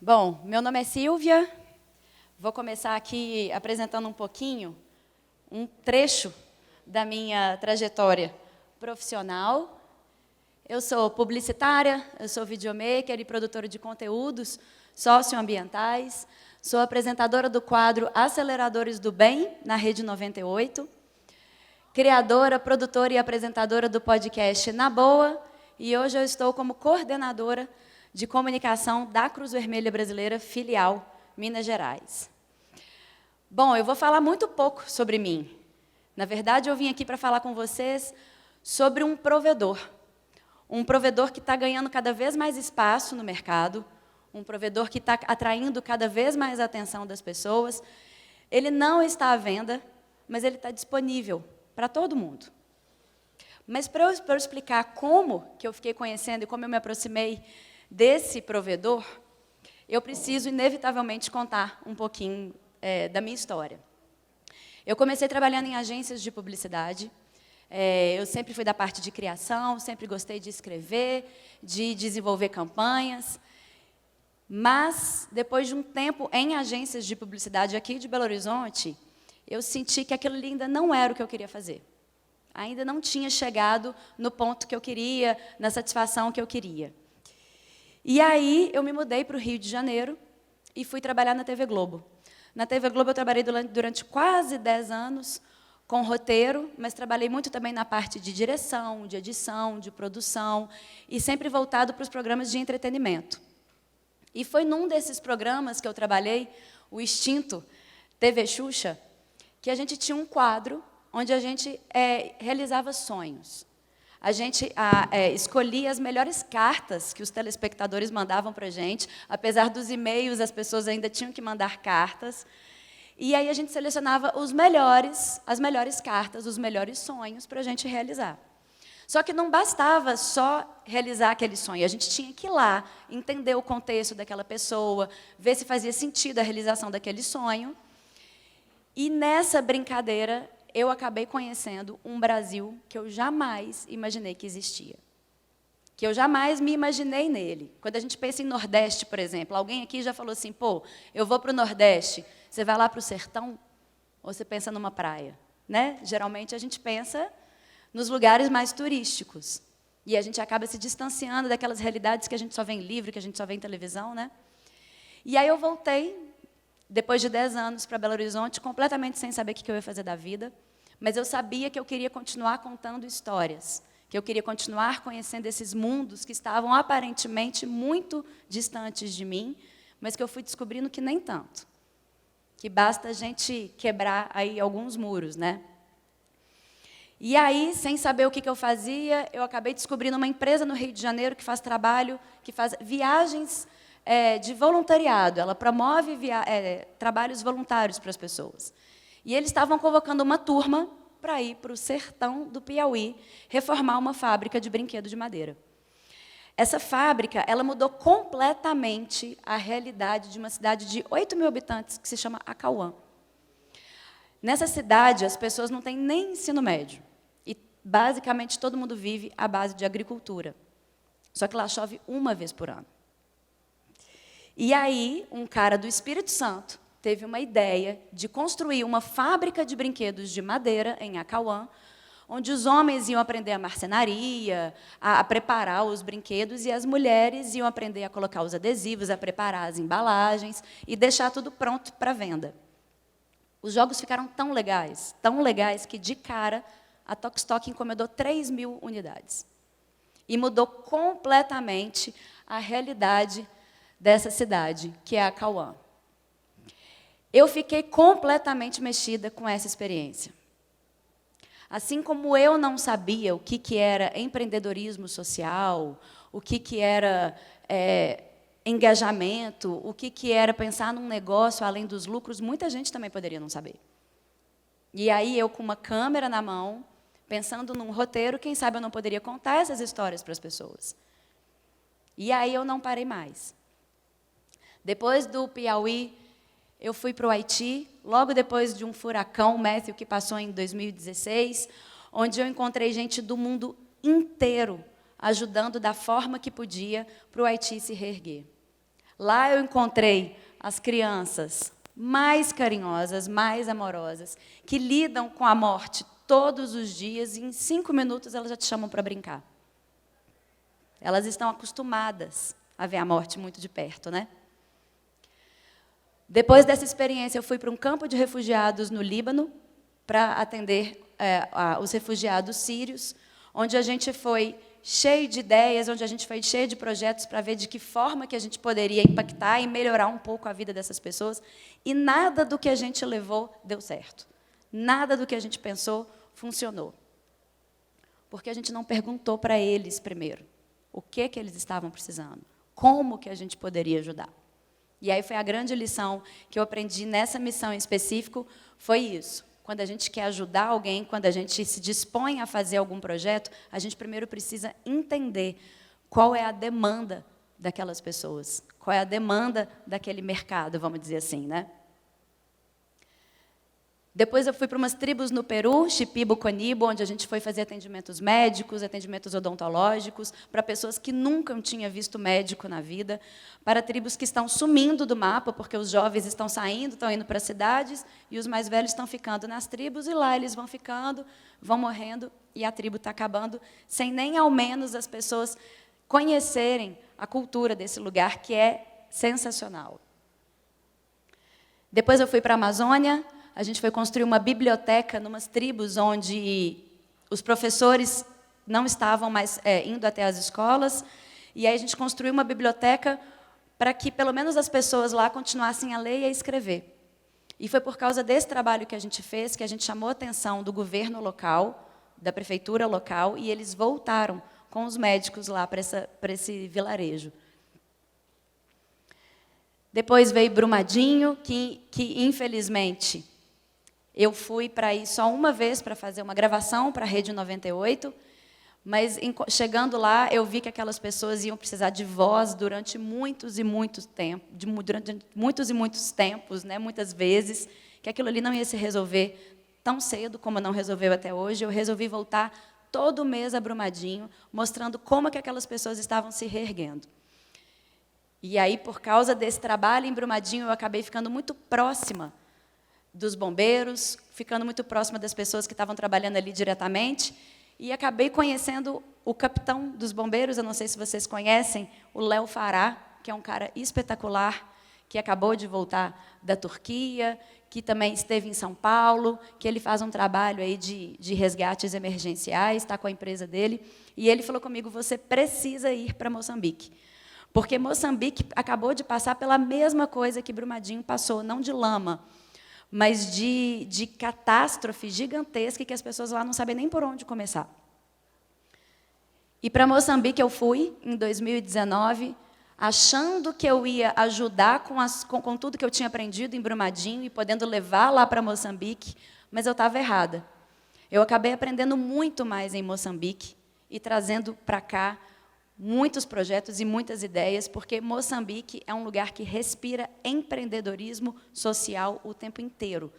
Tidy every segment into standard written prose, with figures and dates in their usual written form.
Bom, meu nome é Silvia, vou começar aqui apresentando um pouquinho, um trecho da minha trajetória profissional. Eu sou publicitária, eu sou videomaker e produtora de conteúdos socioambientais, sou apresentadora do quadro Aceleradores do Bem, na Rede 98, criadora, produtora e apresentadora do podcast Na Boa, e hoje eu estou como coordenadora de comunicação da Cruz Vermelha Brasileira, filial Minas Gerais. Bom, eu vou falar muito pouco sobre mim. Na verdade, eu vim aqui para falar com vocês sobre um provedor que está ganhando cada vez mais espaço no mercado, um provedor que está atraindo cada vez mais a atenção das pessoas. Ele não está à venda, mas ele está disponível para todo mundo. Mas para eu explicar como que eu fiquei conhecendo e como eu me aproximei desse provedor, eu preciso, inevitavelmente, contar um pouquinho da minha história. Eu comecei trabalhando em agências de publicidade. Eu sempre fui da parte de criação, sempre gostei de escrever, de desenvolver campanhas. Mas, depois de um tempo em agências de publicidade aqui de Belo Horizonte, eu senti que aquilo ali ainda não era o que eu queria fazer. Ainda não tinha chegado no ponto que eu queria, na satisfação que eu queria. E aí, eu me mudei para o Rio de Janeiro e fui trabalhar na TV Globo. Na TV Globo, eu trabalhei durante quase 10 anos com roteiro, mas trabalhei muito também na parte de direção, de edição, de produção, e sempre voltado para os programas de entretenimento. E foi num desses programas que eu trabalhei, o extinto TV Xuxa, que a gente tinha um quadro onde a gente realizava sonhos. A gente escolhia as melhores cartas que os telespectadores mandavam para a gente. Apesar dos e-mails, as pessoas ainda tinham que mandar cartas. E aí a gente selecionava as melhores cartas, os melhores sonhos para a gente realizar. Só que não bastava só realizar aquele sonho. A gente tinha que ir lá, entender o contexto daquela pessoa, ver se fazia sentido a realização daquele sonho. E nessa brincadeira, eu acabei conhecendo um Brasil que eu jamais imaginei que existia. Que eu jamais me imaginei nele. Quando a gente pensa em Nordeste, por exemplo, alguém aqui já falou assim, pô, eu vou para o Nordeste, você vai lá para o sertão? Ou você pensa numa praia? Né? Geralmente a gente pensa nos lugares mais turísticos. E a gente acaba se distanciando daquelas realidades que a gente só vê em livro, que a gente só vê em televisão, né? E aí eu voltei, depois de 10 anos, para Belo Horizonte, completamente sem saber o que eu ia fazer da vida, mas eu sabia que eu queria continuar contando histórias, que eu queria continuar conhecendo esses mundos que estavam aparentemente muito distantes de mim, mas que eu fui descobrindo que nem tanto, que basta a gente quebrar aí alguns muros, né? E aí, sem saber o que eu fazia, eu acabei descobrindo uma empresa no Rio de Janeiro que faz viagens de voluntariado. Ela promove trabalhos voluntários para as pessoas. E eles estavam convocando uma turma para ir para o sertão do Piauí reformar uma fábrica de brinquedo de madeira. Essa fábrica, ela mudou completamente a realidade de uma cidade de 8 mil habitantes, que se chama Acauã. Nessa cidade, as pessoas não têm nem ensino médio. E, basicamente, todo mundo vive à base de agricultura. Só que lá chove uma vez por ano. E aí, um cara do Espírito Santo teve uma ideia de construir uma fábrica de brinquedos de madeira em Acauã, onde os homens iam aprender a marcenaria, a preparar os brinquedos, e as mulheres iam aprender a colocar os adesivos, a preparar as embalagens e deixar tudo pronto para venda. Os jogos ficaram tão legais, que, de cara, a Tokstok encomendou 3 mil unidades. E mudou completamente a realidade dessa cidade, que é Acauã. Eu fiquei completamente mexida com essa experiência. Assim como eu não sabia o que era empreendedorismo social, o que era engajamento, o que era pensar num negócio além dos lucros, muita gente também poderia não saber. E aí, eu com uma câmera na mão, pensando num roteiro, quem sabe eu não poderia contar essas histórias para as pessoas. E aí eu não parei mais. Depois do Piauí, eu fui para o Haiti, logo depois de um furacão, Matthew, que passou em 2016, onde eu encontrei gente do mundo inteiro ajudando da forma que podia para o Haiti se reerguer. Lá eu encontrei as crianças mais carinhosas, mais amorosas, que lidam com a morte todos os dias e em 5 minutos elas já te chamam para brincar. Elas estão acostumadas a ver a morte muito de perto, né? Depois dessa experiência, eu fui para um campo de refugiados no Líbano para atender os refugiados sírios, onde a gente foi cheio de ideias, onde a gente foi cheio de projetos para ver de que forma que a gente poderia impactar e melhorar um pouco a vida dessas pessoas. E nada do que a gente levou deu certo. Nada do que a gente pensou funcionou. Porque a gente não perguntou para eles primeiro o que eles estavam precisando, como que a gente poderia ajudar. E aí foi a grande lição que eu aprendi nessa missão em específico, foi isso. Quando a gente quer ajudar alguém, quando a gente se dispõe a fazer algum projeto, a gente primeiro precisa entender qual é a demanda daquelas pessoas, qual é a demanda daquele mercado, vamos dizer assim, né? Depois eu fui para umas tribos no Peru, Shipibo, Conibo, onde a gente foi fazer atendimentos médicos, atendimentos odontológicos, para pessoas que nunca tinham visto médico na vida, para tribos que estão sumindo do mapa, porque os jovens estão saindo, estão indo para as cidades, e os mais velhos estão ficando nas tribos, e lá eles vão ficando, vão morrendo, e a tribo está acabando, sem nem ao menos as pessoas conhecerem a cultura desse lugar, que é sensacional. Depois eu fui para a Amazônia. A gente foi construir uma biblioteca numas tribos onde os professores não estavam mais indo até as escolas. E aí a gente construiu uma biblioteca para que, pelo menos, as pessoas lá continuassem a ler e a escrever. E foi por causa desse trabalho que a gente fez, que a gente chamou a atenção do governo local, da prefeitura local, e eles voltaram com os médicos lá para esse vilarejo. Depois veio Brumadinho, que infelizmente... Eu fui para ir só uma vez para fazer uma gravação para a Rede 98, mas chegando lá eu vi que aquelas pessoas iam precisar de voz durante muitos e muitos tempos, né, muitas vezes, que aquilo ali não ia se resolver tão cedo como não resolveu até hoje. Eu resolvi voltar todo mês a Brumadinho, mostrando como que aquelas pessoas estavam se reerguendo. E aí, por causa desse trabalho em Brumadinho, eu acabei ficando muito próxima dos bombeiros, ficando muito próxima das pessoas que estavam trabalhando ali diretamente, e acabei conhecendo o capitão dos bombeiros, eu não sei se vocês conhecem, o Léo Fará, que é um cara espetacular, que acabou de voltar da Turquia, que também esteve em São Paulo, que ele faz um trabalho aí de resgates emergenciais, está com a empresa dele, e ele falou comigo, você precisa ir para Moçambique, porque Moçambique acabou de passar pela mesma coisa que Brumadinho passou, não de lama, mas de catástrofe gigantesca que as pessoas lá não sabem nem por onde começar. E para Moçambique eu fui, em 2019, achando que eu ia ajudar com tudo que eu tinha aprendido em Brumadinho e podendo levar lá para Moçambique, mas eu estava errada. Eu acabei aprendendo muito mais em Moçambique e trazendo para cá muitos projetos e muitas ideias, porque Moçambique é um lugar que respira empreendedorismo social o tempo inteiro.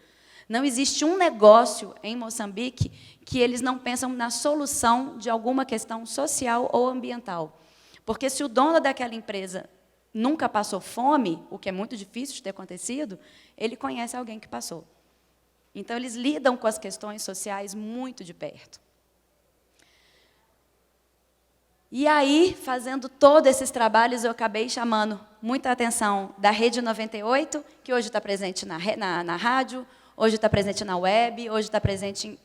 Não existe um negócio em Moçambique que eles não pensam na solução de alguma questão social ou ambiental. Porque se o dono daquela empresa nunca passou fome, o que é muito difícil de ter acontecido, ele conhece alguém que passou. Então, eles lidam com as questões sociais muito de perto. E aí, fazendo todos esses trabalhos, eu acabei chamando muita atenção da Rede 98, que hoje está presente na rádio, hoje está presente na web, hoje está presente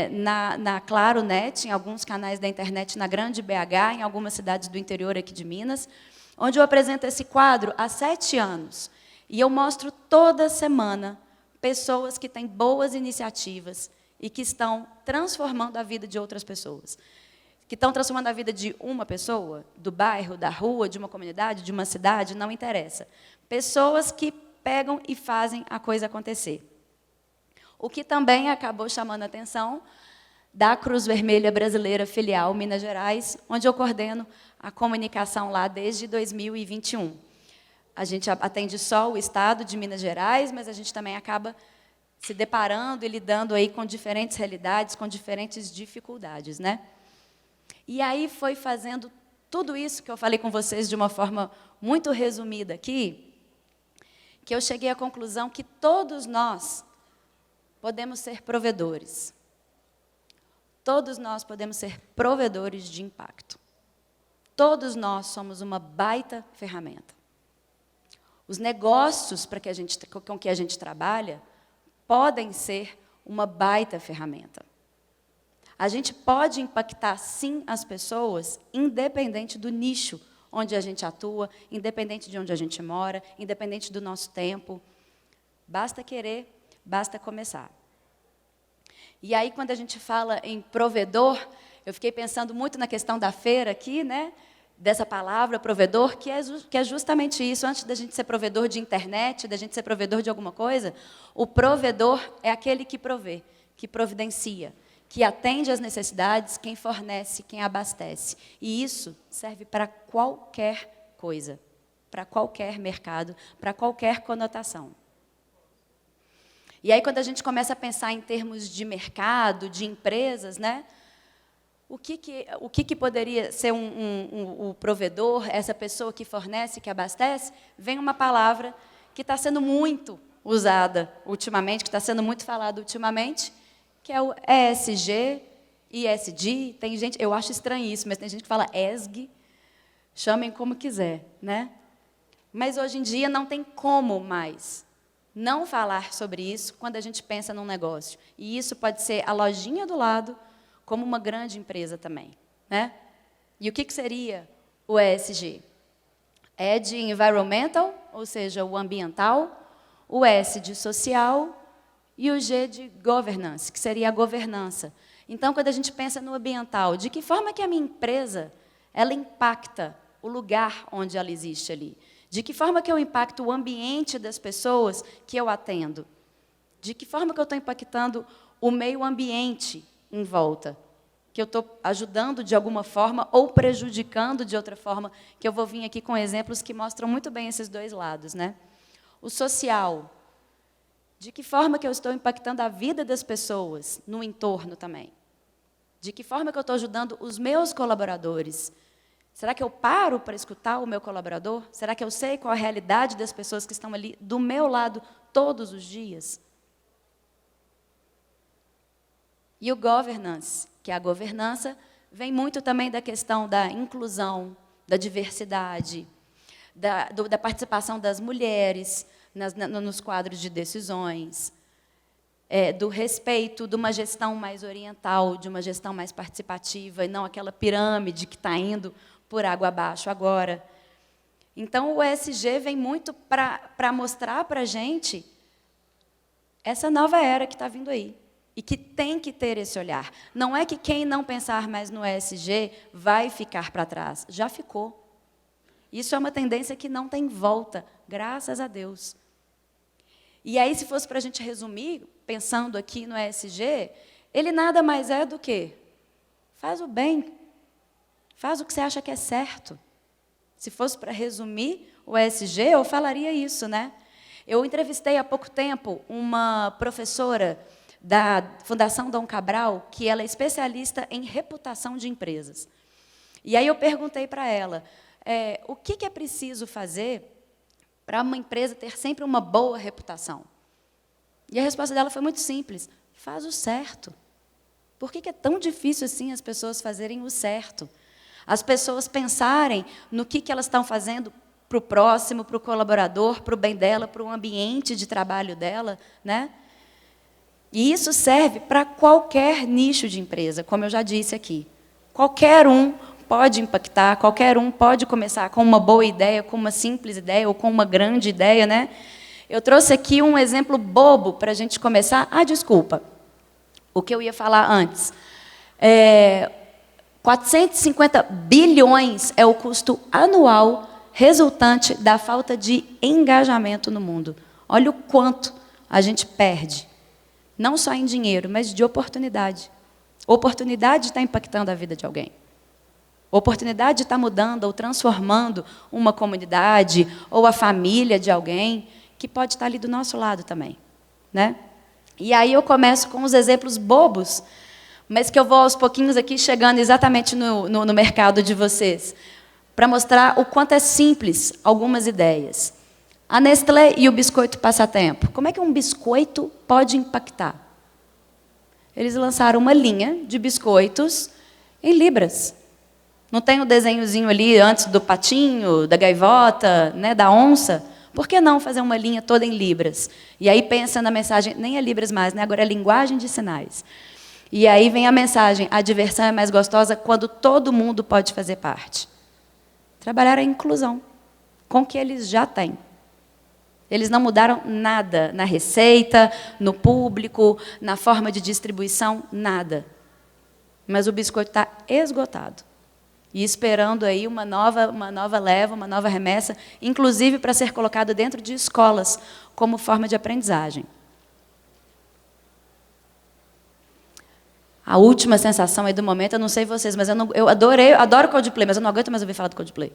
na Claro Net, em alguns canais da internet na Grande BH, em algumas cidades do interior aqui de Minas, onde eu apresento esse quadro há 7 anos. E eu mostro toda semana pessoas que têm boas iniciativas e que estão transformando a vida de outras pessoas. Que estão transformando a vida de uma pessoa, do bairro, da rua, de uma comunidade, de uma cidade, não interessa. Pessoas que pegam e fazem a coisa acontecer. O que também acabou chamando a atenção da Cruz Vermelha Brasileira Filial Minas Gerais, onde eu coordeno a comunicação lá desde 2021. A gente atende só o estado de Minas Gerais, mas a gente também acaba se deparando e lidando aí com diferentes realidades, com diferentes dificuldades, né? E aí foi fazendo tudo isso que eu falei com vocês de uma forma muito resumida aqui, que eu cheguei à conclusão que todos nós podemos ser provedores. Todos nós podemos ser provedores de impacto. Todos nós somos uma baita ferramenta. Os negócios com que a gente trabalha podem ser uma baita ferramenta. A gente pode impactar, sim, as pessoas, independente do nicho onde a gente atua, independente de onde a gente mora, independente do nosso tempo. Basta querer, basta começar. E aí, quando a gente fala em provedor, eu fiquei pensando muito na questão da feira aqui, né? Dessa palavra, provedor, que é justamente isso. Antes da gente ser provedor de internet, da gente ser provedor de alguma coisa, o provedor é aquele que provê, que providencia, que atende às necessidades, quem fornece, quem abastece. E isso serve para qualquer coisa, para qualquer mercado, para qualquer conotação. E aí, quando a gente começa a pensar em termos de mercado, de empresas, né? O que poderia ser o provedor, essa pessoa que fornece, que abastece? Vem uma palavra que está sendo muito usada ultimamente, que está sendo muito falada ultimamente, que é o ESG, ISD. Tem gente, eu acho estranho isso, mas tem gente que fala ESG, chamem como quiser, né? Mas hoje em dia não tem como mais não falar sobre isso quando a gente pensa num negócio. E isso pode ser a lojinha do lado, como uma grande empresa também, né? E o que seria o ESG? É de environmental, ou seja, o ambiental, o S de social e o G de governance, que seria a governança. Então, quando a gente pensa no ambiental, de que forma que a minha empresa ela impacta o lugar onde ela existe ali? De que forma que eu impacto o ambiente das pessoas que eu atendo? De que forma que eu estou impactando o meio ambiente em volta, que eu estou ajudando de alguma forma ou prejudicando de outra forma, que eu vou vir aqui com exemplos que mostram muito bem esses dois lados, né? O social, de que forma que eu estou impactando a vida das pessoas no entorno também? De que forma que eu estou ajudando os meus colaboradores? Será que eu paro para escutar o meu colaborador? Será que eu sei qual a realidade das pessoas que estão ali do meu lado todos os dias? E o governance, que é a governança, vem muito também da questão da inclusão, da diversidade, da participação das mulheres nos quadros de decisões, do respeito, de uma gestão mais oriental, de uma gestão mais participativa, e não aquela pirâmide que está indo por água abaixo agora. Então, o ESG vem muito para mostrar para a gente essa nova era que está vindo aí. E que tem que ter esse olhar. Não é que quem não pensar mais no ESG vai ficar para trás. Já ficou. Isso é uma tendência que não tem volta, graças a Deus. E aí, se fosse para a gente resumir, pensando aqui no ESG, ele nada mais é do que faz o bem, faz o que você acha que é certo. Se fosse para resumir o ESG, eu falaria isso, né? Eu entrevistei há pouco tempo uma professora da Fundação Dom Cabral, que ela é especialista em reputação de empresas. E aí eu perguntei para ela, o que é preciso fazer para uma empresa ter sempre uma boa reputação? E a resposta dela foi muito simples, faz o certo. Por que é tão difícil assim as pessoas fazerem o certo? As pessoas pensarem no que elas estão fazendo para o próximo, para o colaborador, para o bem dela, para o ambiente de trabalho dela, né? E isso serve para qualquer nicho de empresa, como eu já disse aqui. Qualquer um pode impactar, qualquer um pode começar com uma boa ideia, com uma simples ideia ou com uma grande ideia, né? Eu trouxe aqui um exemplo bobo para a gente começar. Ah, desculpa, o que eu ia falar antes. 450 bilhões é o custo anual resultante da falta de engajamento no mundo. Olha o quanto a gente perde. Não só em dinheiro, mas de oportunidade. Oportunidade de estar impactando a vida de alguém. Oportunidade de estar mudando ou transformando uma comunidade ou a família de alguém que pode estar ali do nosso lado também, né? E aí eu começo com os exemplos bobos, mas que eu vou aos pouquinhos aqui chegando exatamente no mercado de vocês. para mostrar o quanto é simples algumas ideias. A Nestlé e o biscoito passatempo. Como é que um biscoito pode impactar? Eles lançaram uma linha de biscoitos em libras. Não tem o desenhozinho ali antes do patinho, da gaivota, né, da onça? Por que não fazer uma linha toda em libras? E aí pensa na mensagem, nem é libras mais, né? Agora é linguagem de sinais. E aí vem a mensagem, a diversão é mais gostosa quando todo mundo pode fazer parte. Trabalhar a inclusão, com o que eles já têm. Eles não mudaram nada na receita, no público, na forma de distribuição, nada. Mas o biscoito está esgotado. E esperando aí uma nova leva, uma nova remessa, inclusive para ser colocado dentro de escolas, como forma de aprendizagem. A última sensação aí do momento, eu não sei vocês, mas eu adoro Coldplay, mas eu não aguento mais ouvir falar do Coldplay.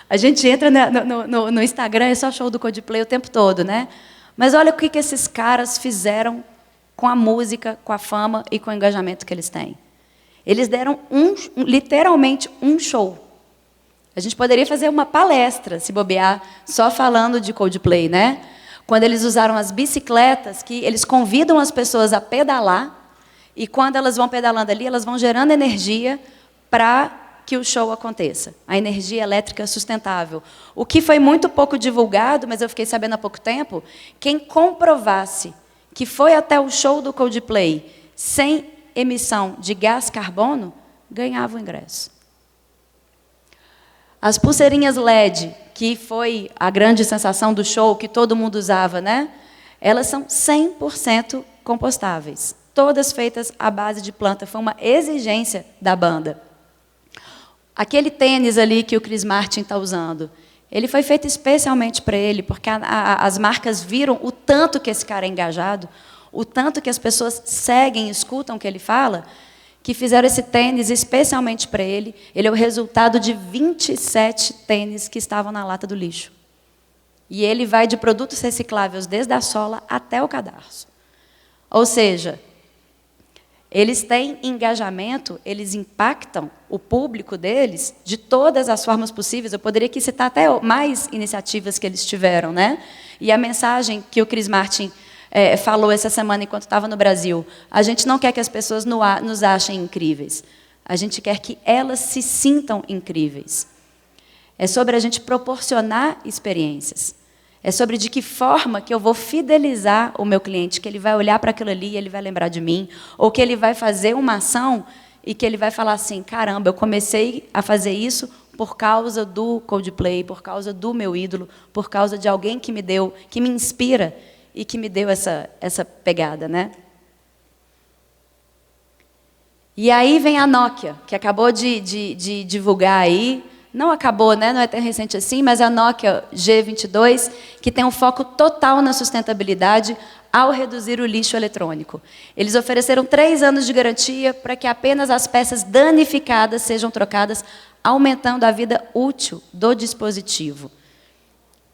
A gente entra no Instagram, é só show do Coldplay o tempo todo, né? Mas olha o que esses caras fizeram com a música, com a fama e com o engajamento que eles têm. Eles deram literalmente um show. A gente poderia fazer uma palestra, se bobear, só falando de Coldplay, né? Quando eles usaram as bicicletas, que eles convidam as pessoas a pedalar, e quando elas vão pedalando ali, elas vão gerando energia para que o show aconteça. A energia elétrica sustentável. O que foi muito pouco divulgado, mas eu fiquei sabendo há pouco tempo, quem comprovasse que foi até o show do Coldplay sem emissão de gás carbono, ganhava o ingresso. As pulseirinhas LED, que foi a grande sensação do show, que todo mundo usava, né? Elas são 100% compostáveis. Todas feitas à base de planta. Foi uma exigência da banda. Aquele tênis ali que o Chris Martin está usando, ele foi feito especialmente para ele, porque as marcas viram o tanto que esse cara é engajado, o tanto que as pessoas seguem, escutam o que ele fala, que fizeram esse tênis especialmente para ele. Ele é o resultado de 27 tênis que estavam na lata do lixo. E ele vai de produtos recicláveis desde a sola até o cadarço. Ou seja, eles têm engajamento, eles impactam o público deles de todas as formas possíveis. Eu poderia aqui citar até mais iniciativas que eles tiveram, né? E a mensagem que o Chris Martin falou essa semana enquanto estava no Brasil, a gente não quer que as pessoas nos achem incríveis. A gente quer que elas se sintam incríveis. É sobre a gente proporcionar experiências. É sobre de que forma que eu vou fidelizar o meu cliente, que ele vai olhar para aquilo ali e ele vai lembrar de mim, ou que ele vai fazer uma ação e que ele vai falar assim, caramba, eu comecei a fazer isso por causa do Coldplay, por causa do meu ídolo, por causa de alguém que me deu, que me inspira e que me deu essa pegada, né? E aí vem a Nokia, que acabou de divulgar aí. Não acabou, né? Não é tão recente assim, mas a Nokia G22, que tem um foco total na sustentabilidade ao reduzir o lixo eletrônico. Eles ofereceram 3 anos de garantia para que apenas as peças danificadas sejam trocadas, aumentando a vida útil do dispositivo. O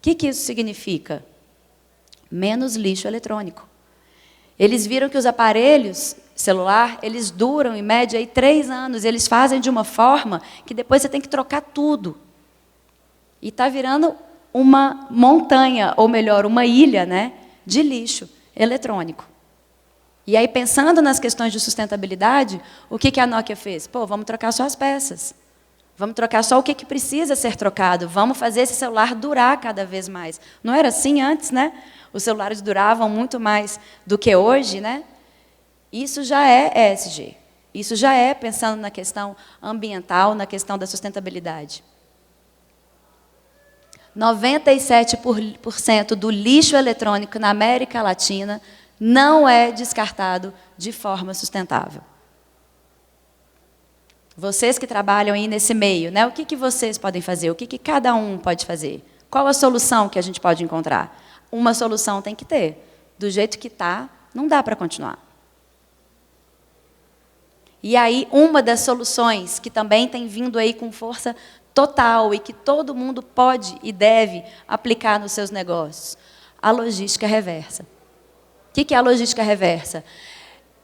que isso significa? Menos lixo eletrônico. Eles viram que os aparelhos celular, eles duram, em média, aí 3 anos. Eles fazem de uma forma que depois você tem que trocar tudo. E está virando uma montanha, ou melhor, uma ilha, né, de lixo eletrônico. E aí, pensando nas questões de sustentabilidade, o que a Nokia fez? Pô, vamos trocar só as peças. Vamos trocar só o que precisa ser trocado. Vamos fazer esse celular durar cada vez mais. Não era assim antes, né? Os celulares duravam muito mais do que hoje, né? Isso já é ESG. Isso já é pensando na questão ambiental, na questão da sustentabilidade. 97% do lixo eletrônico na América Latina não é descartado de forma sustentável. Vocês que trabalham aí nesse meio, né? O que vocês podem fazer? O que cada um pode fazer? Qual a solução que a gente pode encontrar? Uma solução tem que ter. Do jeito que está, não dá para continuar. E aí, uma das soluções que também tem vindo aí com força total e que todo mundo pode e deve aplicar nos seus negócios, a logística reversa. O que é a logística reversa?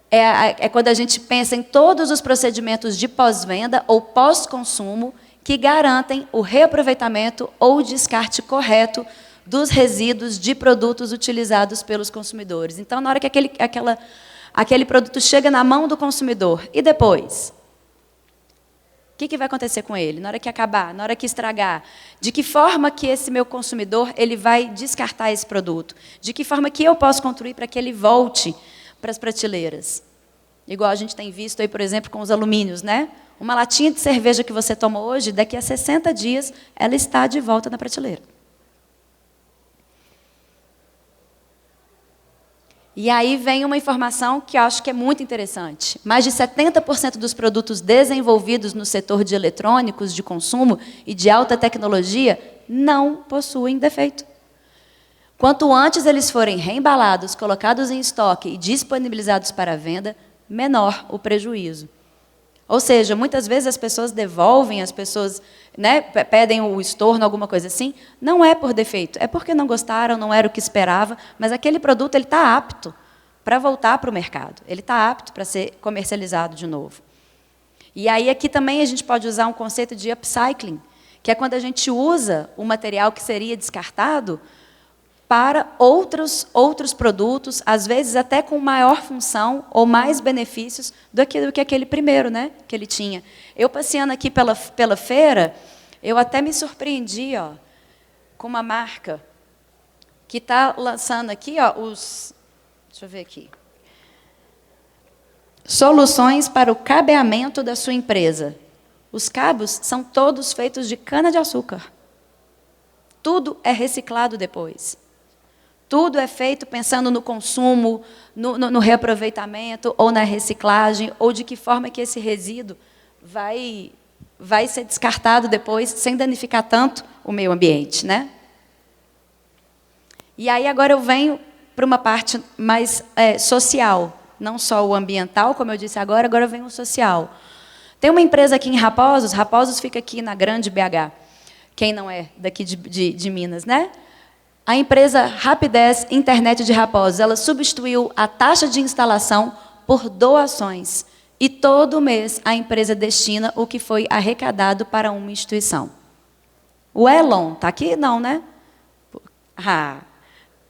É quando a gente pensa em todos os procedimentos de pós-venda ou pós-consumo que garantem o reaproveitamento ou descarte correto dos resíduos de produtos utilizados pelos consumidores. Então, na hora que aquele produto chega na mão do consumidor, e depois? O que vai acontecer com ele? Na hora que acabar, na hora que estragar? De que forma que esse meu consumidor ele vai descartar esse produto? De que forma que eu posso construir para que ele volte para as prateleiras? Igual a gente tem visto aí, por exemplo, com os alumínios, né? Uma latinha de cerveja que você toma hoje, daqui a 60 dias, ela está de volta na prateleira. E aí vem uma informação que eu acho que é muito interessante. Mais de 70% dos produtos desenvolvidos no setor de eletrônicos, de consumo e de alta tecnologia não possuem defeito. Quanto antes eles forem reembalados, colocados em estoque e disponibilizados para venda, menor o prejuízo. Ou seja, muitas vezes as pessoas devolvem, as pessoas, né, pedem o estorno, alguma coisa assim, não é por defeito, é porque não gostaram, não era o que esperava, mas aquele produto está apto para voltar para o mercado, ele está apto para ser comercializado de novo. E aí aqui também a gente pode usar um conceito de upcycling, que é quando a gente usa o material que seria descartado para outros produtos, às vezes até com maior função ou mais benefícios do que aquele primeiro, né, que ele tinha. Eu, passeando aqui pela feira, eu até me surpreendi com uma marca que está lançando aqui deixa eu ver aqui, soluções para o cabeamento da sua empresa. Os cabos são todos feitos de cana-de-açúcar. Tudo é reciclado depois. Tudo é feito pensando no consumo, no reaproveitamento, ou na reciclagem, ou de que forma que esse resíduo vai ser descartado depois, sem danificar tanto o meio ambiente, né? E aí agora eu venho para uma parte mais social, não só o ambiental, como eu disse agora eu venho o social. Tem uma empresa aqui em Raposos, Raposos fica aqui na Grande BH, quem não é daqui de Minas, né? A empresa Rapidez Internet de Raposos, ela substituiu a taxa de instalação por doações. E todo mês a empresa destina o que foi arrecadado para uma instituição. O Elon está aqui? Não, né?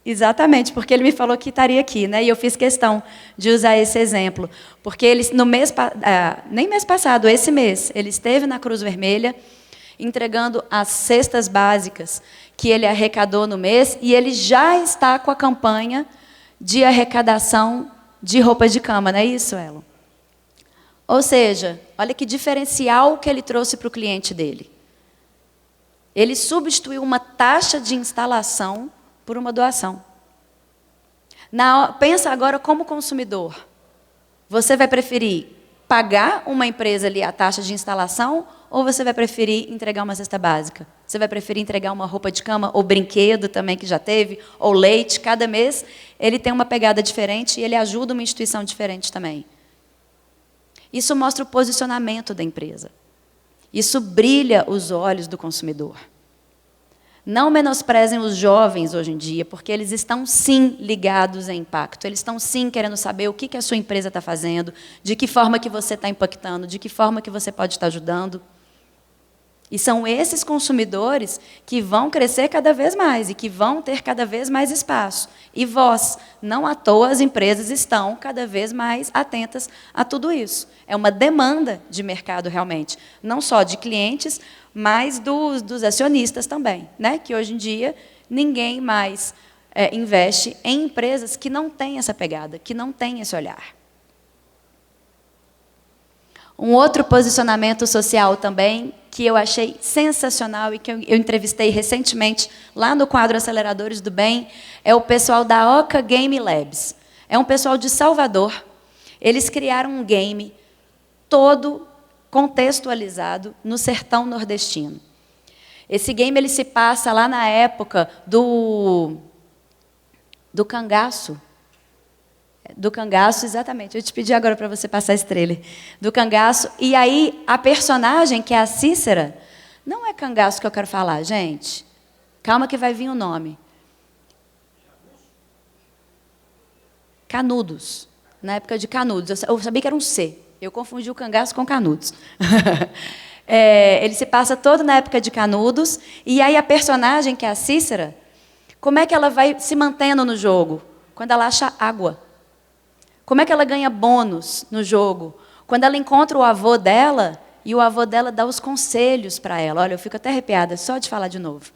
Exatamente, porque ele me falou que estaria aqui, né? E eu fiz questão de usar esse exemplo. Porque ele, nem mês passado, esse mês, ele esteve na Cruz Vermelha, entregando as cestas básicas que ele arrecadou no mês, e ele já está com a campanha de arrecadação de roupa de cama, não é isso, Elon? Ou seja, olha que diferencial que ele trouxe para o cliente dele. Ele substituiu uma taxa de instalação por uma doação. Pensa agora como consumidor. Você vai preferir pagar uma empresa ali a taxa de instalação, ou você vai preferir entregar uma cesta básica? Você vai preferir entregar uma roupa de cama, ou brinquedo também que já teve, ou leite? Cada mês ele tem uma pegada diferente e ele ajuda uma instituição diferente também. Isso mostra o posicionamento da empresa. Isso brilha os olhos do consumidor. Não menosprezem os jovens hoje em dia, porque eles estão, sim, ligados a impacto. Eles estão, sim, querendo saber o que a sua empresa está fazendo, de que forma que você está impactando, de que forma que você pode estar ajudando. E são esses consumidores que vão crescer cada vez mais e que vão ter cada vez mais espaço. E voz, não à toa as empresas estão cada vez mais atentas a tudo isso. É uma demanda de mercado realmente, não só de clientes, mas dos acionistas também, né? Que hoje em dia ninguém mais investe em empresas que não têm essa pegada, que não têm esse olhar. Um outro posicionamento social também, que eu achei sensacional e que eu entrevistei recentemente lá no quadro Aceleradores do Bem, é o pessoal da Oca Game Labs. É um pessoal de Salvador. Eles criaram um game todo contextualizado no sertão nordestino. Esse game ele se passa lá na época do cangaço. Do cangaço, exatamente. Eu te pedi agora para você passar esse trailer. Do cangaço. E aí, a personagem, que é a Cícera, não é cangaço que eu quero falar, gente. Calma que vai vir o nome. Canudos. Na época de Canudos. Eu sabia que era um C. Eu confundi o cangaço com Canudos. Ele se passa todo na época de Canudos. E aí a personagem, que é a Cícera, como é que ela vai se mantendo no jogo? Quando ela acha água. Como é que ela ganha bônus no jogo? Quando ela encontra o avô dela, e o avô dela dá os conselhos para ela. Olha, eu fico até arrepiada só de falar de novo.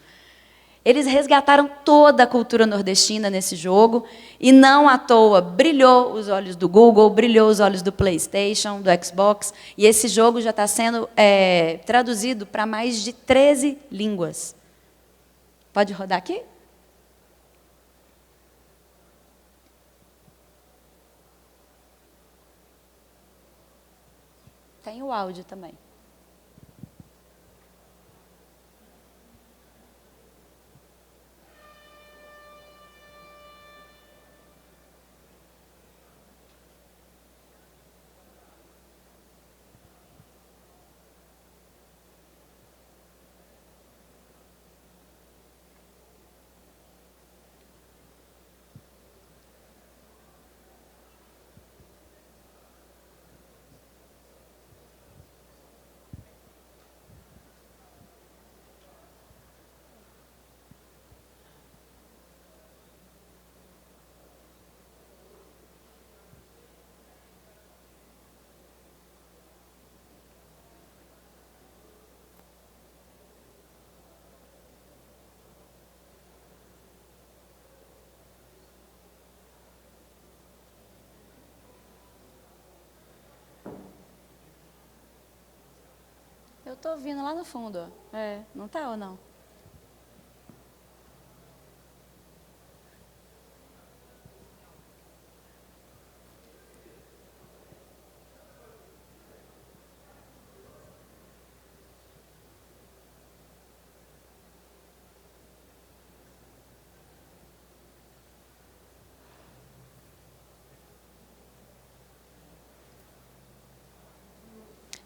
Eles resgataram toda a cultura nordestina nesse jogo, e não à toa brilhou os olhos do Google, brilhou os olhos do PlayStation, do Xbox, e esse jogo já está sendo traduzido para mais de 13 línguas. Pode rodar aqui? Tem o áudio também. Eu estou ouvindo lá no fundo. Ó. Não está ou não?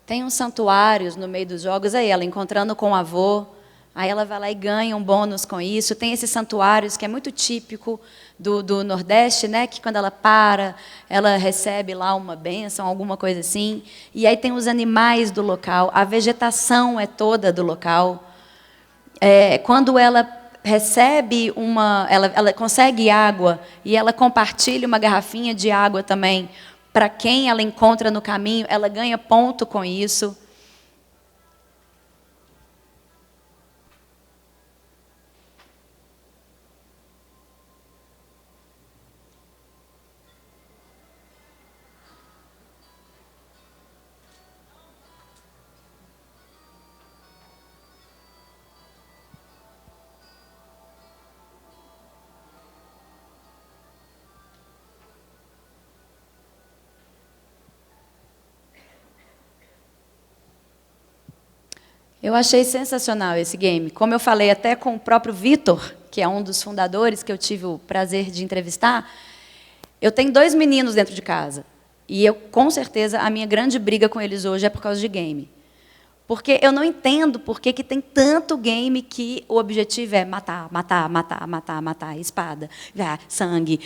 Tem uns santuários no meio dos jogos, aí ela encontrando com o avô, aí ela vai lá e ganha um bônus com isso. Tem esses santuários que é muito típico do Nordeste, né? Que quando ela para, ela recebe lá uma bênção, alguma coisa assim. E aí tem os animais do local, a vegetação é toda do local. Quando ela recebe ela consegue água e ela compartilha uma garrafinha de água também para quem ela encontra no caminho, ela ganha ponto com isso. Eu achei sensacional esse game. Como eu falei até com o próprio Vitor, que é um dos fundadores que eu tive o prazer de entrevistar, eu tenho 2 meninos dentro de casa. E eu, com certeza, a minha grande briga com eles hoje é por causa de game. Porque eu não entendo por que tem tanto game que o objetivo é matar, matar, matar, matar, matar, espada, sangue,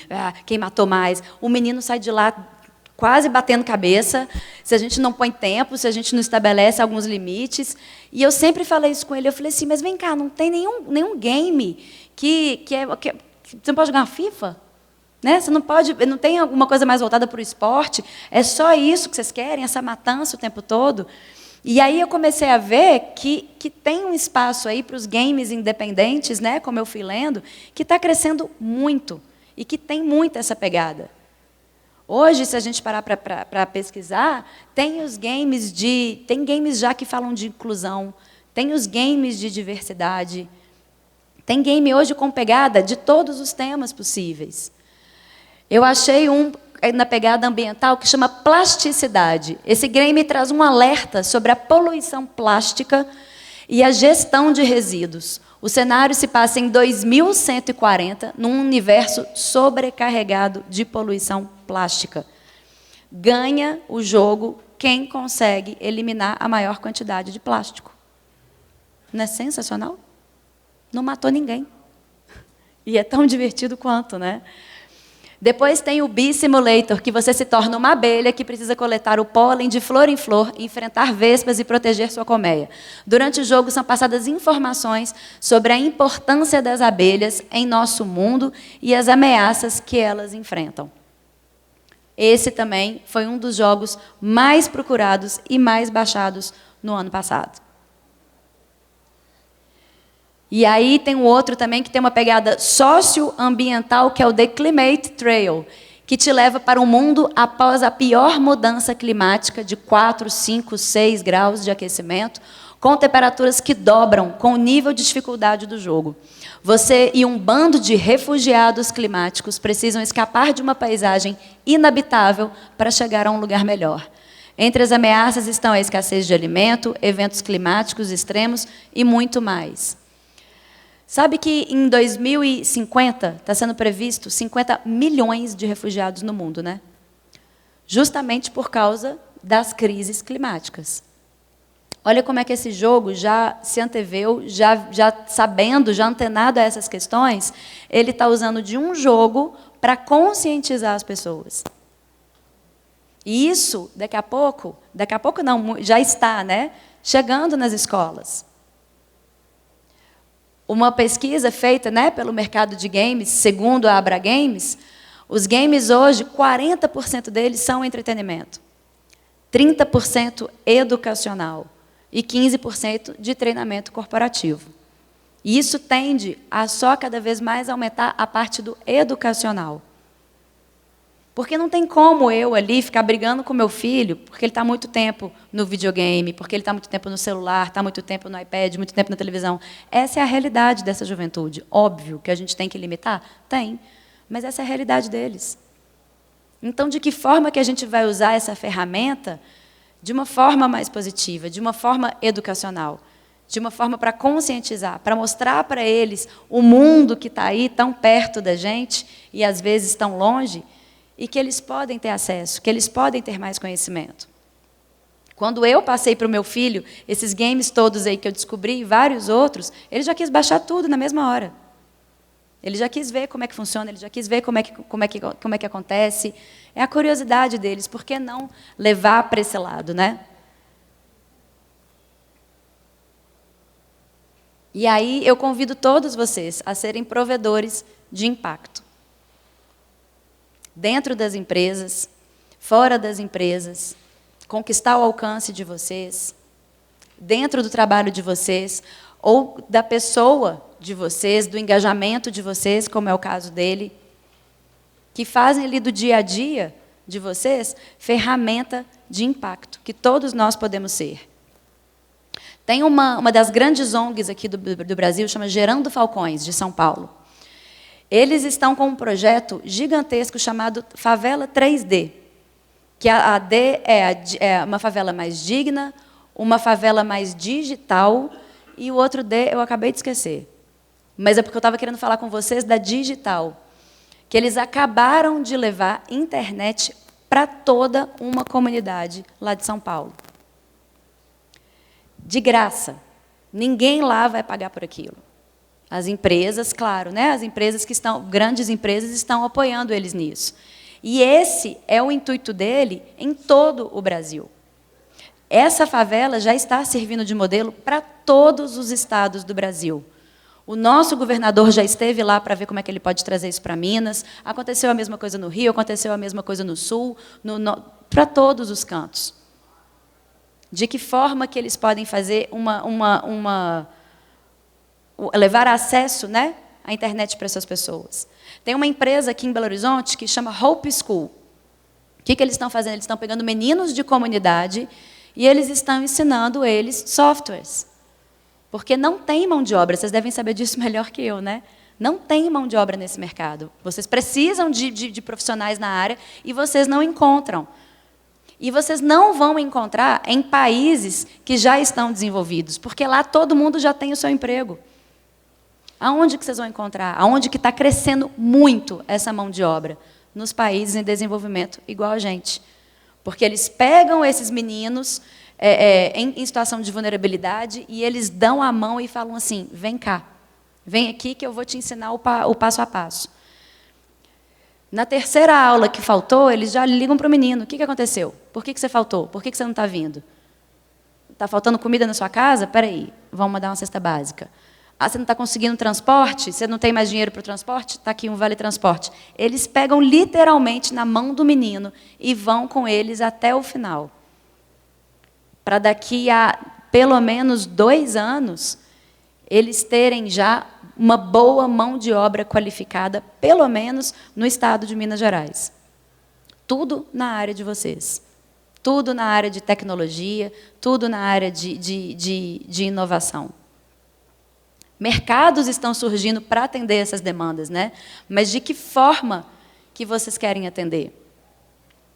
quem matou mais. O menino sai de lá quase batendo cabeça, se a gente não põe tempo, se a gente não estabelece alguns limites. E eu sempre falei isso com ele, eu falei assim, mas vem cá, não tem nenhum que você não pode jogar uma FIFA? Né? Você não tem alguma coisa mais voltada para o esporte? É só isso que vocês querem, essa matança o tempo todo? E aí eu comecei a ver que tem um espaço aí para os games independentes, né, como eu fui lendo, que está crescendo muito e que tem muito essa pegada. Hoje, se a gente parar para pesquisar, tem games já que falam de inclusão, tem os games de diversidade, tem game hoje com pegada de todos os temas possíveis. Eu achei um na pegada ambiental que chama Plasticidade. Esse game traz um alerta sobre a poluição plástica e a gestão de resíduos. O cenário se passa em 2140, num universo sobrecarregado de poluição plástica. Ganha o jogo quem consegue eliminar a maior quantidade de plástico. Não é sensacional? Não matou ninguém. E é tão divertido quanto, né? Depois tem o Bee Simulator, que você se torna uma abelha que precisa coletar o pólen de flor em flor, enfrentar vespas e proteger sua colmeia. Durante o jogo são passadas informações sobre a importância das abelhas em nosso mundo e as ameaças que elas enfrentam. Esse também foi um dos jogos mais procurados e mais baixados no ano passado. E aí tem um outro também que tem uma pegada socioambiental, que é o The Climate Trail, que te leva para um mundo após a pior mudança climática de 4, 5, 6 graus de aquecimento, com temperaturas que dobram com o nível de dificuldade do jogo. Você e um bando de refugiados climáticos precisam escapar de uma paisagem inabitável para chegar a um lugar melhor. Entre as ameaças estão a escassez de alimento, eventos climáticos extremos e muito mais. Sabe que em 2050 está sendo previsto 50 milhões de refugiados no mundo, né? Justamente por causa das crises climáticas. Olha como é que esse jogo já se anteveu, já sabendo, já antenado a essas questões, ele está usando de um jogo para conscientizar as pessoas. E isso, daqui a pouco não, já está, né, chegando nas escolas. Uma pesquisa feita, né, pelo mercado de games, segundo a Abra Games, os games hoje, 40% deles são entretenimento, 30% educacional e 15% de treinamento corporativo. E isso tende a só cada vez mais aumentar a parte do educacional. Porque não tem como eu ali ficar brigando com meu filho, porque ele está muito tempo no videogame, porque ele está muito tempo no celular, está muito tempo no iPad, muito tempo na televisão. Essa é a realidade dessa juventude. Óbvio que a gente tem que limitar? Tem. Mas essa é a realidade deles. Então, de que forma que a gente vai usar essa ferramenta de uma forma mais positiva, de uma forma educacional, de uma forma para conscientizar, para mostrar para eles o mundo que está aí, tão perto da gente, e às vezes tão longe, e que eles podem ter acesso, que eles podem ter mais conhecimento. Quando eu passei para o meu filho, esses games todos aí que eu descobri, e vários outros, ele já quis baixar tudo na mesma hora. Ele já quis ver como é que funciona, ele já quis ver como é que acontece. É a curiosidade deles, por que não levar para esse lado, né? E aí eu convido todos vocês a serem provedores de impacto. Dentro das empresas, fora das empresas, conquistar o alcance de vocês, dentro do trabalho de vocês, ou da pessoa de vocês, do engajamento de vocês, como é o caso dele, que fazem ali do dia a dia de vocês ferramenta de impacto, que todos nós podemos ser. Tem uma das grandes ONGs aqui do Brasil, chama Gerando Falcões, de São Paulo. Eles estão com um projeto gigantesco chamado Favela 3D, que a D é uma favela mais digna, uma favela mais digital, e o outro D eu acabei de esquecer. Mas é porque eu estava querendo falar com vocês da digital, que eles acabaram de levar internet para toda uma comunidade lá de São Paulo. De graça. Ninguém lá vai pagar por aquilo. As empresas, claro, né? As empresas que estão, grandes empresas estão apoiando eles nisso. E esse é o intuito dele em todo o Brasil. Essa favela já está servindo de modelo para todos os estados do Brasil. O nosso governador já esteve lá para ver como é que ele pode trazer isso para Minas. Aconteceu a mesma coisa no Rio, aconteceu a mesma coisa no Sul, para todos os cantos. De que forma que eles podem fazer levar acesso, né, à internet para essas pessoas. Tem uma empresa aqui em Belo Horizonte que chama Hope School. O que eles estão fazendo? Eles estão pegando meninos de comunidade e eles estão ensinando eles softwares. Porque não tem mão de obra, vocês devem saber disso melhor que eu, né? Não tem mão de obra nesse mercado. Vocês precisam de profissionais na área e vocês não encontram. E vocês não vão encontrar em países que já estão desenvolvidos, porque lá todo mundo já tem o seu emprego. Aonde que vocês vão encontrar? Aonde que está crescendo muito essa mão de obra? Nos países em desenvolvimento, igual a gente. Porque eles pegam esses meninos em situação de vulnerabilidade e eles dão a mão e falam assim, vem cá, vem aqui que eu vou te ensinar o passo a passo. Na terceira aula que faltou, eles já ligam para o menino. O que aconteceu? Por que você faltou? Por que você não está vindo? Está faltando comida na sua casa? Espera aí, vamos mandar uma cesta básica. Ah, você não está conseguindo transporte? Você não tem mais dinheiro para o transporte? Está aqui um vale-transporte. Eles pegam literalmente na mão do menino e vão com eles até o final. Para daqui a pelo menos 2 anos, eles terem já uma boa mão de obra qualificada, pelo menos no estado de Minas Gerais. Tudo na área de vocês. Tudo na área de tecnologia, tudo na área de inovação. Mercados estão surgindo para atender essas demandas, né? Mas de que forma que vocês querem atender?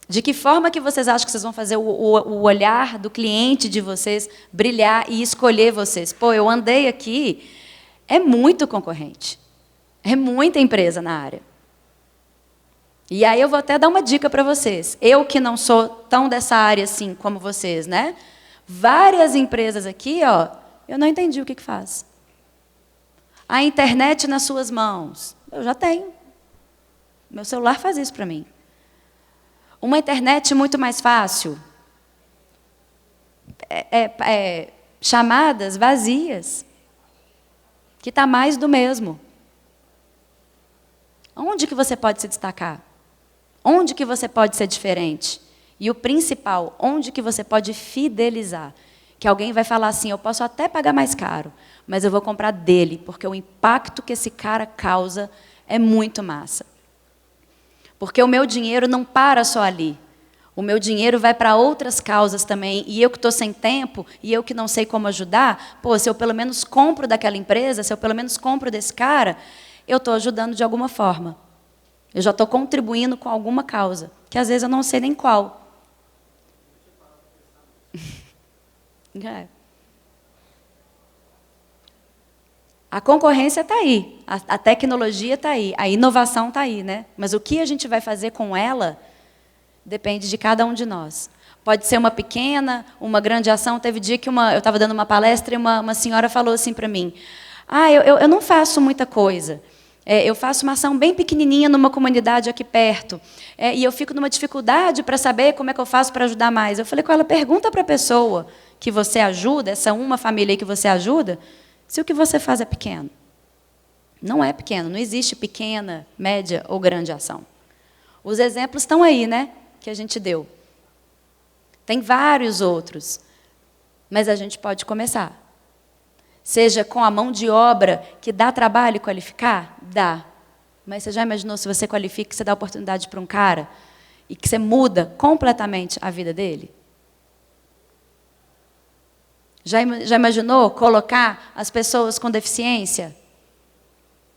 De que forma que vocês acham que vocês vão fazer o olhar do cliente de vocês brilhar e escolher vocês? Pô, eu andei aqui, é muito concorrente. É muita empresa na área. E aí eu vou até dar uma dica para vocês. Eu que não sou tão dessa área assim como vocês, né? Várias empresas aqui, ó, eu não entendi o que faz. A internet nas suas mãos. Eu já tenho. Meu celular faz isso para mim. Uma internet muito mais fácil. Chamadas vazias. Que está mais do mesmo. Onde que você pode se destacar? Onde que você pode ser diferente? E o principal, onde que você pode fidelizar? Que alguém vai falar assim, eu posso até pagar mais caro, mas eu vou comprar dele, porque o impacto que esse cara causa é muito massa. Porque o meu dinheiro não para só ali. O meu dinheiro vai para outras causas também, e eu que estou sem tempo, e eu que não sei como ajudar, pô, se eu pelo menos compro daquela empresa, se eu pelo menos compro desse cara, eu estou ajudando de alguma forma. Eu já estou contribuindo com alguma causa, que às vezes eu não sei nem qual. É. A concorrência está aí, a tecnologia está aí, a inovação está aí, né? Mas o que a gente vai fazer com ela depende de cada um de nós. Pode ser uma pequena, uma grande ação. Teve dia que eu estava dando uma palestra e uma senhora falou assim para mim, eu não faço muita coisa. Eu faço uma ação bem pequenininha numa comunidade aqui perto. E eu fico numa dificuldade para saber como é que eu faço para ajudar mais. Eu falei com ela, pergunta para a pessoa que você ajuda, essa uma família aí que você ajuda, se o que você faz é pequeno. Não é pequeno, não existe pequena, média ou grande ação. Os exemplos estão aí, né, que a gente deu. Tem vários outros, mas a gente pode começar. Seja com a mão de obra que dá trabalho qualificar? Dá. Mas você já imaginou se você qualifica, que você dá oportunidade para um cara e que você muda completamente a vida dele? Já imaginou colocar as pessoas com deficiência?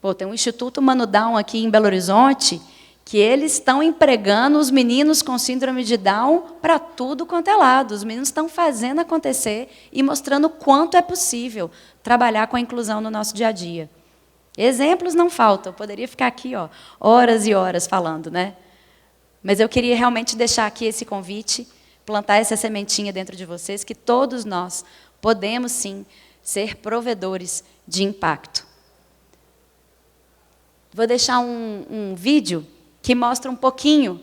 Pô, tem um Instituto Mano Down aqui em Belo Horizonte que eles estão empregando os meninos com síndrome de Down para tudo quanto é lado. Os meninos estão fazendo acontecer e mostrando o quanto é possível trabalhar com a inclusão no nosso dia a dia. Exemplos não faltam. Eu poderia ficar aqui, ó, horas e horas falando, né? Mas eu queria realmente deixar aqui esse convite, plantar essa sementinha dentro de vocês, que todos nós podemos, sim, ser provedores de impacto. Vou deixar um vídeo que mostra um pouquinho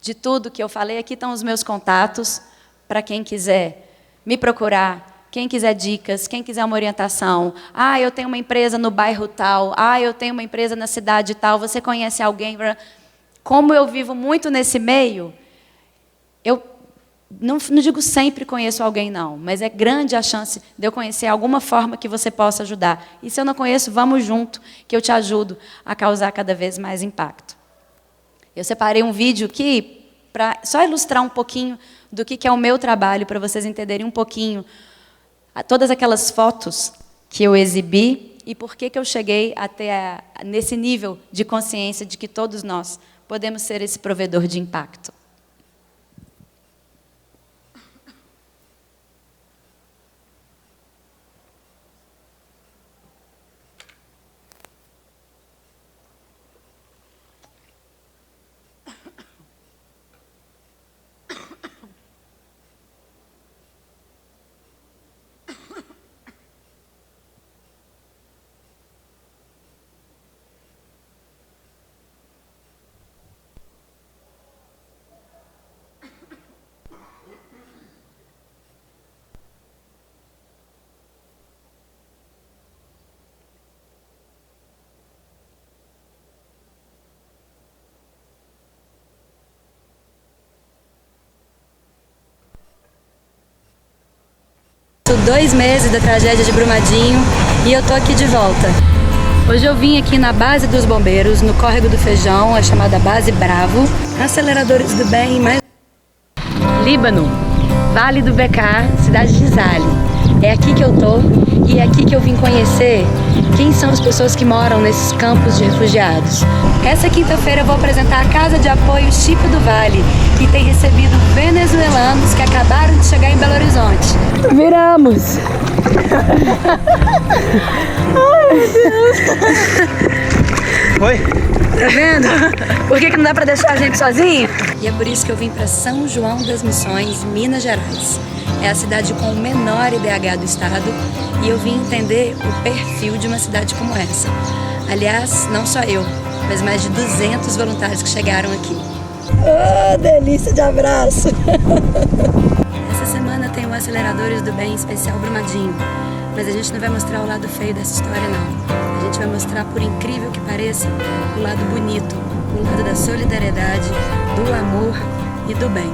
de tudo que eu falei. Aqui estão os meus contatos, para quem quiser me procurar, quem quiser dicas, quem quiser uma orientação. Eu tenho uma empresa no bairro tal, eu tenho uma empresa na cidade tal, você conhece alguém? Como eu vivo muito nesse meio, eu não digo sempre conheço alguém, não, mas é grande a chance de eu conhecer alguma forma que você possa ajudar. E se eu não conheço, vamos junto, que eu te ajudo a causar cada vez mais impacto. Eu separei um vídeo aqui para só ilustrar um pouquinho do que é o meu trabalho, para vocês entenderem um pouquinho todas aquelas fotos que eu exibi e por que eu cheguei até nesse nível de consciência de que todos nós podemos ser esse provedor de impacto. 2 meses da tragédia de Brumadinho e eu tô aqui de volta. Hoje eu vim aqui na base dos bombeiros, no Córrego do Feijão, a chamada Base Bravo, Aceleradores do Bem, mais Líbano, Vale do Bekaa, cidade de Zali. É aqui que eu tô e é aqui que eu vim conhecer quem são as pessoas que moram nesses campos de refugiados. Essa quinta-feira eu vou apresentar a Casa de Apoio Chip do Vale, que tem recebido venezuelanos que acabaram de chegar em Belo Horizonte. Viramos! Ai, meu Deus! Oi? Tá vendo? Por que não dá pra deixar a gente sozinho? E é por isso que eu vim pra São João das Missões, Minas Gerais. É a cidade com o menor IDH do estado e eu vim entender o perfil de uma cidade como essa. Aliás, não só eu, mas mais de 200 voluntários que chegaram aqui. Oh, delícia de abraço! Essa semana tem o Aceleradores do Bem especial Brumadinho, mas a gente não vai mostrar o lado feio dessa história, não. A gente vai mostrar, por incrível que pareça, o lado bonito, o lado da solidariedade, do amor e do bem.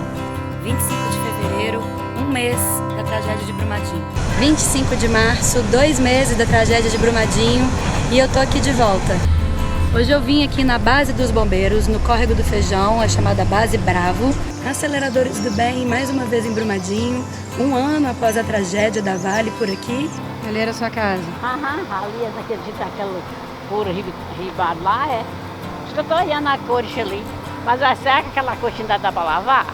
25 de fevereiro, 1 mês da tragédia de Brumadinho. 25 de março, 2 meses da tragédia de Brumadinho e eu tô aqui de volta. Hoje eu vim aqui na base dos bombeiros, no Córrego do Feijão, a chamada Base Bravo, Aceleradores do Bem, mais uma vez em Brumadinho, 1 ano após a tragédia da Vale por aqui. Ali era a sua casa? Aham, ali é daquela cor ribado lá, é. Acho que eu tô olhando a cor ali. Mas será que aquela coxa ainda dá pra lavar?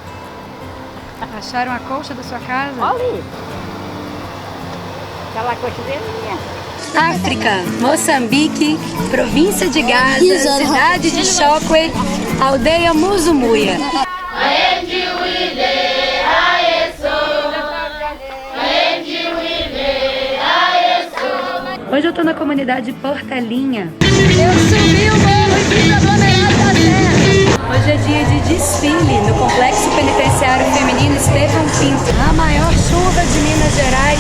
Acharam a colcha da sua casa? Olha ali. Aquela coxa dele é. África, Moçambique, província de Gaza, cidade de Chokwe, aldeia Muzumuia. Hoje eu tô na comunidade Portelinha. Eu subi o morro e fiz aglomerado da terra. Hoje é dia de desfile no Complexo Penitenciário Feminino Estevão Pinto. A maior chuva de Minas Gerais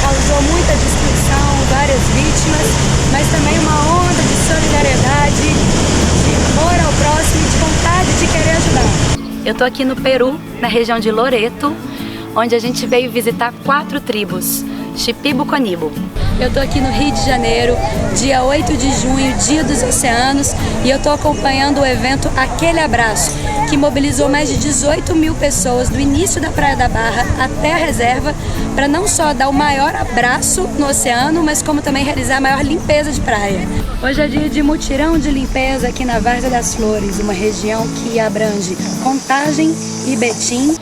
causou muita destruição, várias vítimas, mas também uma onda de solidariedade, de amor ao próximo e de vontade de querer ajudar. Eu tô aqui no Peru, na região de Loreto, onde a gente veio visitar 4 tribos, Shipibo-Conibo. Eu tô aqui no Rio de Janeiro, dia 8 de junho, Dia dos Oceanos, e eu tô acompanhando o evento Aquele Abraço, que mobilizou mais de 18 mil pessoas do início da Praia da Barra até a reserva, para não só dar o maior abraço no oceano, mas como também realizar a maior limpeza de praia. Hoje é dia de mutirão de limpeza aqui na Várzea das Flores, uma região que abrange Contagem e Betim.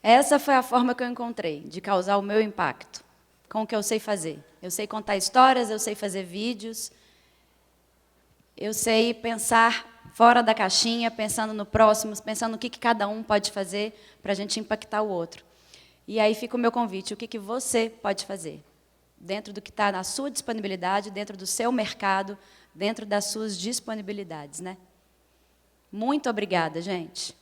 Essa foi a forma que eu encontrei de causar o meu impacto, com o que eu sei fazer. Eu sei contar histórias, eu sei fazer vídeos, eu sei pensar fora da caixinha, pensando no próximo, pensando no que cada um pode fazer para a gente impactar o outro. E aí fica o meu convite, o que você pode fazer? Dentro do que está na sua disponibilidade, dentro do seu mercado, dentro das suas disponibilidades, né? Muito obrigada, gente.